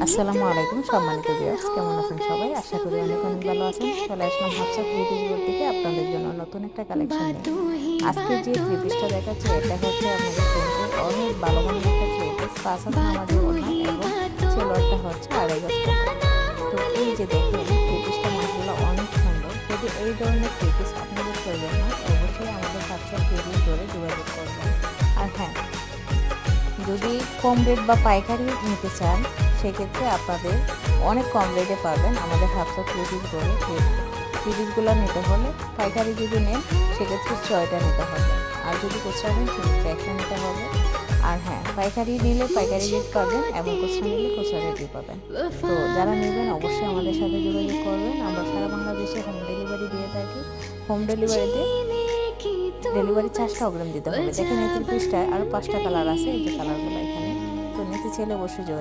আসসালামু আলাইকুম সম্মানিত ভিউয়ার্স, কেমন আছেন সবাই? আশা করি অনেক অনেক ভালো আছেন। চলে আসলাম হোয়াটসঅ্যাপ থ্রি পিস বোর্ড থেকে আপনাদের জন্য নতুন একটা কালেকশন নিয়ে। আজকে যে থ্রি পিসটা দেখাচ্ছি এটা হচ্ছে আপনাদের প্রিন্টের অনেক ভালো মানের একটা থ্রি পিস। পাঁচ হাত নামাজি ওড়না এবং সেলোয়ারটা হচ্ছে আড়াই গজ কাপড়। তো এই যে দেখেন থ্রি পিসটা মাশাআল্লাহ অনেক সুন্দর। যদি এই ধরনের থ্রি পিস আপনাদের প্রয়োজন হয় অবশ্যই আমাদের হোয়াটসঅ্যাপ থ্রি পিস ধরে যোগাযোগ করবেন। আর হ্যাঁ, যদি কম রেট বা পাইকারি নিতে চান সেক্ষেত্রে আপনাদের অনেক কম রেটে পাবেন আমাদের হোয়াটসঅ্যাপ থ্রি করে। থ্রি পিসগুলো নিতে হলে পাইকারি যদি নেন সেক্ষেত্রে 6টা নিতে হবে, আর যদি খুচরা নেন সেক্ষেত্রে একটা নিতে হবে। আর হ্যাঁ, পাইকারি নিলে পাইকারি রেট পাবেন এবং খুচরা নিলে খুচরা রেটই পাবেন। তো যারা নেবেন অবশ্যই আমাদের সাথে যোগাযোগ করবেন। আমরা সারা বাংলাদেশে হোম ডেলিভারি দিয়ে থাকি। হোম ডেলিভারিতে ডেলিভারি চার্জটা অগ্রিম দিতে হবে। দেখেন এই থ্রি পিসটায় আরও 5টা কালার আছে, এই যে কালারগুলো এখানে। তো নিতে চাইলে অবশ্যই যোগাযোগ